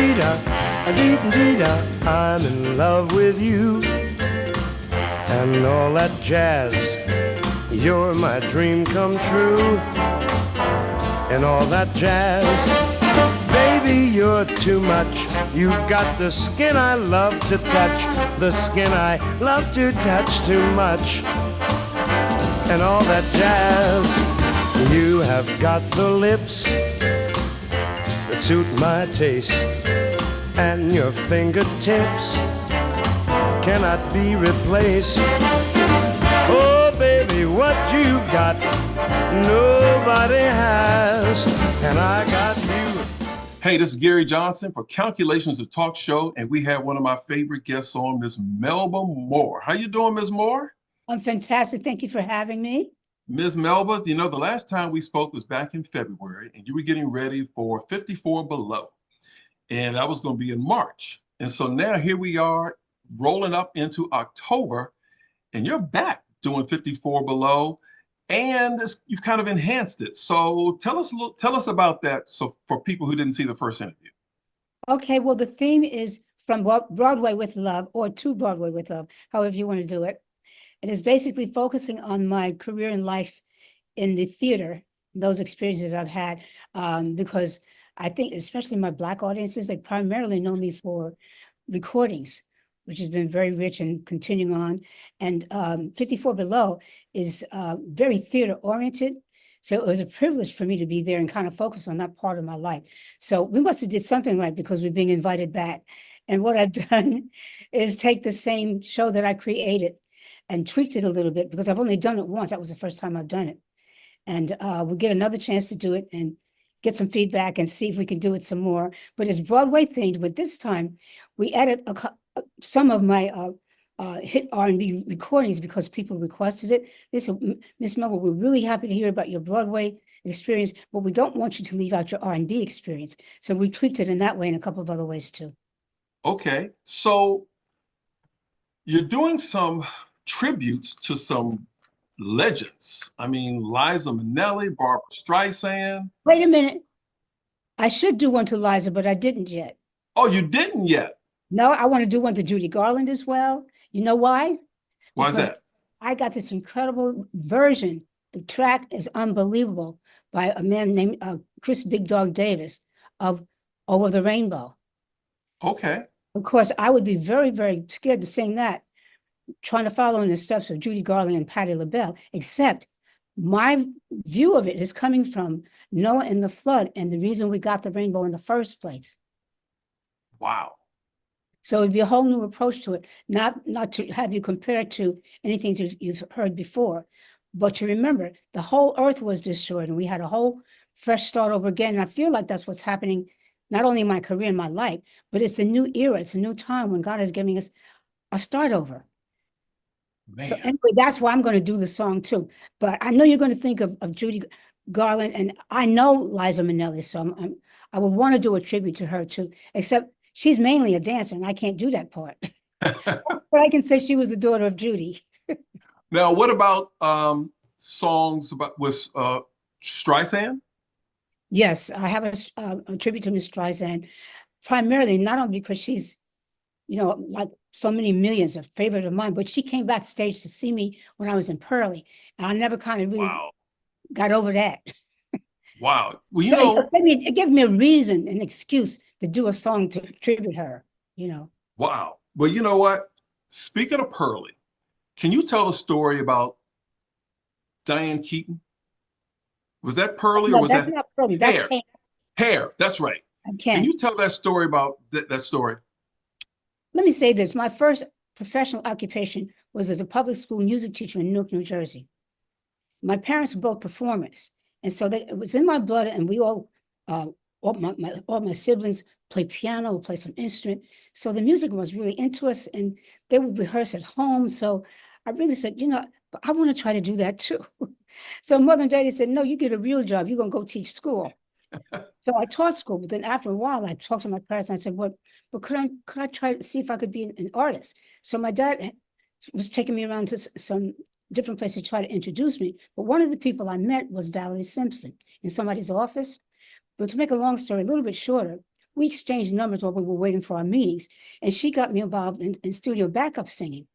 dee-da, I'm in love with you. And all that jazz, you're my dream come true. And all that jazz, baby, you're too much. You've got the skin I love to touch, the skin I love to touch too much. And all that jazz, you have got the lips that suit my taste, and your fingertips cannot be replaced. Oh, baby, what you've got, nobody has, and I got you. Hey, this is Gary Johnson for Calculations, the talk show, and we have one of my favorite guests on, Miss Melba Moore. How you doing, Miss Moore? I'm fantastic. Thank you for having me. Ms. Melba, you know, the last time we spoke was back in February, and you were getting ready for 54 Below, and that was going to be in March. And so now here we are rolling up into October, and you're back doing 54 Below, and you've kind of enhanced it. So tell us about that. So for people who didn't see the first interview. Okay, well, the theme is From Broadway with Love, or To Broadway with Love, however you want to do it. It is basically focusing on my career and life in the theater, those experiences I've had, because I think especially my Black audiences, they primarily know me for recordings, which has been very rich and continuing on. And 54 Below is very theater oriented. So it was a privilege for me to be there and kind of focus on that part of my life. So we must have did something right because we're being invited back. And what I've done is take the same show that I created and tweaked it a little bit because I've only done it once. That was the first time I've done it. And we'll get another chance to do it and get some feedback and see if we can do it some more. But it's Broadway themed, but this time we added some of my hit R&B recordings because people requested it. They said, Miss Melba, we're really happy to hear about your Broadway experience, but we don't want you to leave out your R&B experience. So we tweaked it in that way and a couple of other ways too. Okay, so you're doing some tributes to some legends. I mean, Liza Minnelli, Barbra Streisand. Wait a minute. I should do one to Liza, but I didn't yet. Oh, you didn't yet? No, I want to do one to Judy Garland as well. You know why? Why is that? I got this incredible version. The track is unbelievable by a man named Chris Big Dog Davis of Over the Rainbow. Okay. Of course, I would be very, very scared to sing that, trying to follow in the steps of Judy Garland and Patti LaBelle, except my view of it is coming from Noah and the flood and the reason we got the rainbow in the first place. Wow. So it'd be a whole new approach to it, not to have you compare it to anything you've heard before, but to remember the whole earth was destroyed and we had a whole fresh start over again. And I feel like that's what's happening, not only in my career and my life, but it's a new era. It's a new time when God is giving us a start over. Man. So anyway, that's why I'm going to do the song too. But I know you're going to think of Judy Garland, and I know Liza Minnelli, so I would want to do a tribute to her too, except she's mainly a dancer and I can't do that part. But I can say she was the daughter of Judy. Now, what about songs with Streisand? Yes, I have a tribute to Miss Streisand, primarily not only because she's, you know, like so many millions, a favorite of mine, but she came backstage to see me when I was in Pearly, and I never kind of really got over that. Wow. Well, you know, it gave me a reason, an excuse to do a song to tribute her, you know. Wow. Well, you know what? Speaking of Pearly, can you tell a story about Diane Keaton? Was that Pearly or was that's that not Pearly, that's Hair. Hair, that's right. Can you tell that story about that story? Let me say this. My first professional occupation was as a public school music teacher in Newark, New Jersey. My parents were both performers. And so it was in my blood, and we all my siblings played piano, play some instrument. So the music was really into us, and they would rehearse at home. So I really said, you know, I want to try to do that too. So mother and daddy said, no, you get a real job. You're going to go teach school. So I taught school, but then after a while, I talked to my parents and I said, well, could I try to see if I could be an artist? So my dad was taking me around to some different places to try to introduce me. But one of the people I met was Valerie Simpson in somebody's office. But to make a long story a little bit shorter, we exchanged numbers while we were waiting for our meetings. And she got me involved in studio backup singing.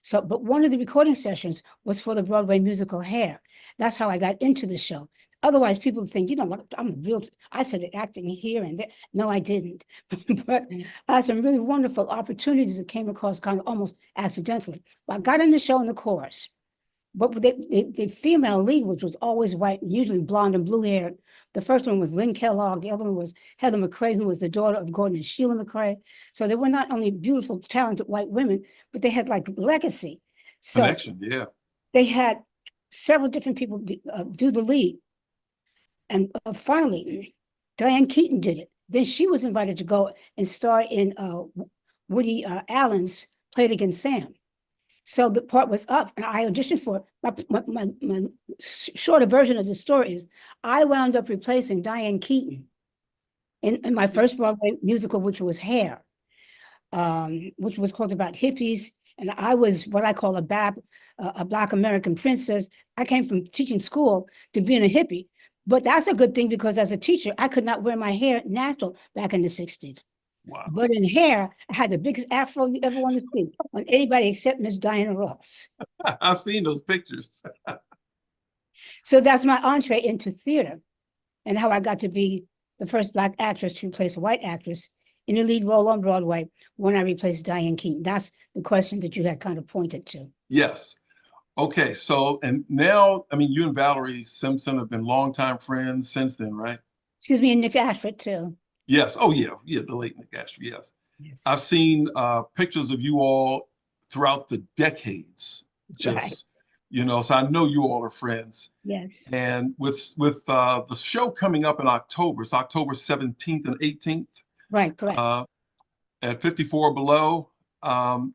So, but one of the recording sessions was for the Broadway musical Hair. That's how I got into the show. Otherwise, people think, you know, look, I'm a real, I started acting here and there. No, I didn't. But I had some really wonderful opportunities that came across kind of almost accidentally. Well, I got in the show in the chorus. But the female lead, which was always white, usually blonde and blue haired. The first one was Lynn Kellogg. The other one was Heather McRae, who was the daughter of Gordon and Sheila McRae. So they were not only beautiful, talented white women, but they had like legacy. So Connection, yeah. they had several different people do the lead. And finally, Diane Keaton did it. Then she was invited to go and star in Woody Allen's Play It Again, Sam. So the part was up and I auditioned for it. My shorter version of the story is I wound up replacing Diane Keaton in my first Broadway musical, which was Hair, which was called about hippies. And I was what I call a Black American princess. I came from teaching school to being a hippie. But that's a good thing because as a teacher, I could not wear my hair natural back in the 60s. Wow. But in Hair, I had the biggest afro you ever want to see on anybody except Miss Diana Ross. I've seen those pictures. So that's my entree into theater and how I got to be the first Black actress to replace a white actress in a lead role on Broadway when I replaced Diane Keaton. That's the question that you had kind of pointed to. Yes. Okay, so, and now, I mean, you and Valerie Simpson have been longtime friends since then, right? Excuse me, and Nick Ashford too. Yes. Oh, yeah. Yeah, the late Nick Ashford, yes. Yes. I've seen pictures of you all throughout the decades, just, you know, so I know you all are friends. Yes. And with the show coming up in October, it's October 17th and 18th. Right, correct. At 54 Below.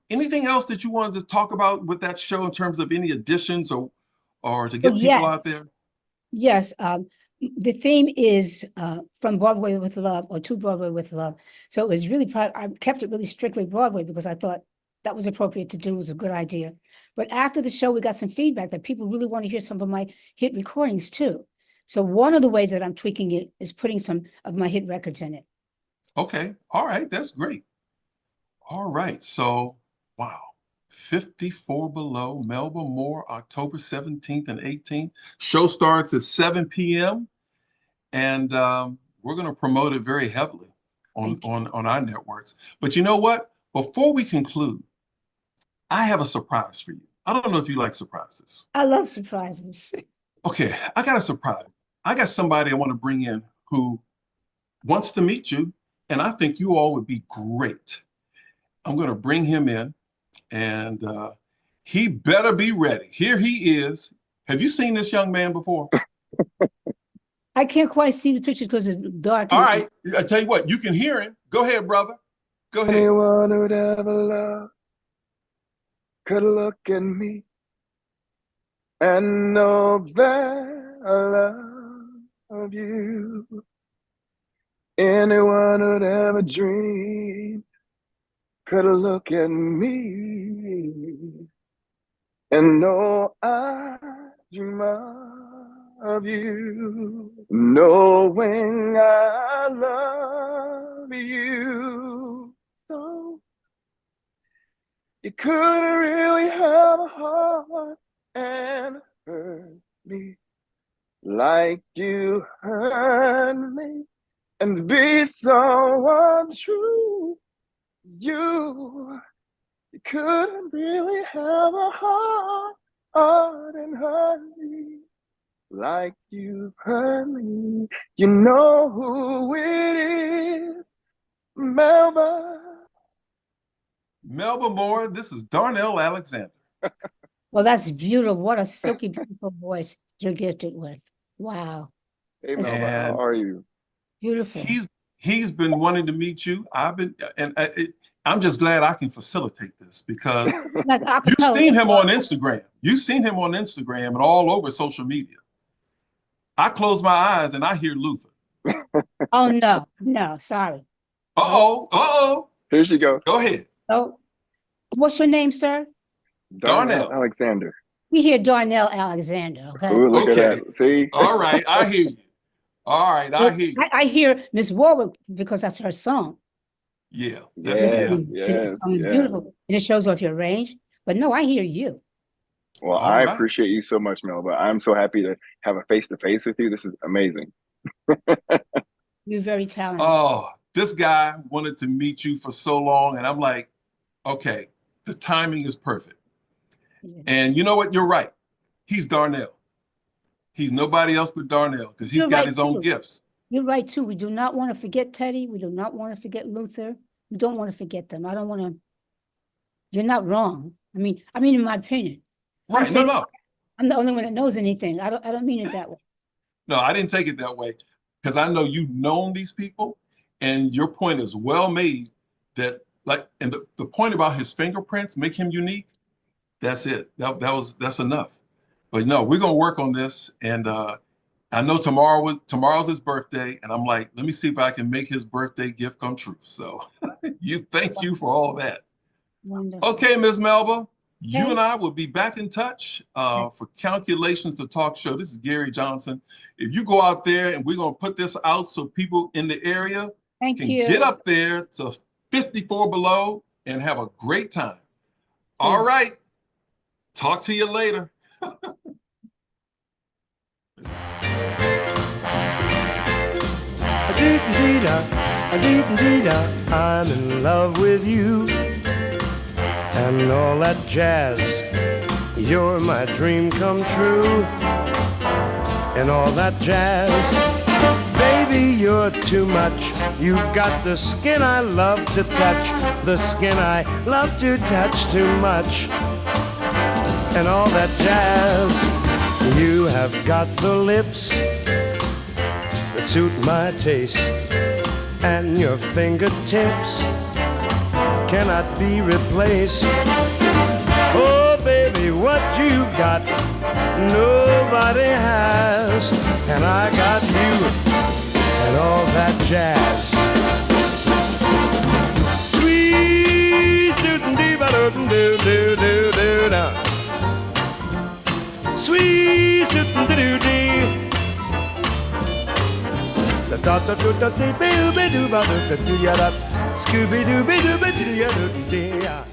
Anything else that you wanted to talk about with that show in terms of any additions or to get people out there? Yes. The theme is From Broadway with Love or To Broadway with Love. So it was really, I kept it really strictly Broadway because I thought that was appropriate to do, was a good idea. But after the show, we got some feedback that people really want to hear some of my hit recordings too. So one of the ways that I'm tweaking it is putting some of my hit records in it. Okay. All right. That's great. All right. So, wow. 54 Below, Melba Moore, October 17th and 18th. Show starts at 7 p.m. And we're going to promote it very heavily on our networks. But you know what? Before we conclude, I have a surprise for you. I don't know if you like surprises. I love surprises. Okay, I got a surprise. I got somebody I want to bring in who wants to meet you, and I think you all would be great. I'm going to bring him in, and he better be ready. Here he is. Have you seen this young man before? I can't quite see the pictures because it's dark. All right, I tell you what, you can hear him. Go ahead, brother. Go ahead. Anyone who'd ever love could look at me and know that I love you. Anyone who'd ever dream could look at me and know I dream of you, knowing I love you. So you couldn't really have a heart and hurt me like you hurt me and be so untrue. You couldn't really have a heart and hurt me like you hurt me. You know who it is, Melba. Melba Moore, this is Darnell Alexander. Well, that's beautiful. What a silky, beautiful voice you're gifted with. Wow. Hey, Melba, how are you? Beautiful. He's been wanting to meet you. I'm just glad I can facilitate this because you've seen him on Instagram. You've seen him on Instagram and all over social media. I close my eyes and I hear Luther. Oh, no, sorry. Uh-oh. Here she goes. Go ahead. Oh, what's your name, sir? Darnell Alexander. We hear Darnell Alexander, okay? Ooh, look at that. See? All right, I hear you. All right, I hear you. I hear Miss Warwick because that's her song. Yeah, The that's yeah. song, the Yes, song is yes. beautiful, and it shows off your range. But no, I hear you. Well, All I right. appreciate you so much, Melba. I'm so happy to have a face-to-face with you. This is amazing. You're very talented. Oh, this guy wanted to meet you for so long, and I'm like, okay, the timing is perfect. Yeah. And you know what? You're right. He's Darnell. He's nobody else but Darnell because he's You're got right, his own too. gifts. You're right too. We do not want to forget Teddy. We do not want to forget Luther. We don't want to forget them. I don't want to. You're not wrong. I mean, in my opinion. Right? No, no, I'm the only one that knows anything. I don't mean it that way. no. I didn't take it that way because I know you've known these people, and your point is well made. That like, and the point about his fingerprints make him unique. That's it. That's enough. But no, we're gonna work on this, and I know tomorrow's his birthday, and I'm like, let me see if I can make his birthday gift come true. So, thank you for all that. Wonderful. Okay, Ms. Melba, you Okay. and I will be back in touch for Calculations to Talk Show. This is Gary Johnson. If you go out there, and we're gonna put this out so people in the area Thank can you. get up there to 54 below and have a great time. All Please. right. Talk to you later. I'm in love with you and all that jazz. You're my dream come true and all that jazz. Baby, you're too much. You've got the skin I love to touch, the skin I love to touch too much and all that jazz. You have got the lips that suit my taste, and your fingertips cannot be replaced. Oh, baby, what you've got, nobody has, and I got you and all that jazz. Sweet shootin' dee ba doo doo doo doo doo. Sweet shootin' doo dee. Da da da da da dee doo ba doo ba doo da doo ya da. Scooby doo ba doo ba doo ya doo dee ya.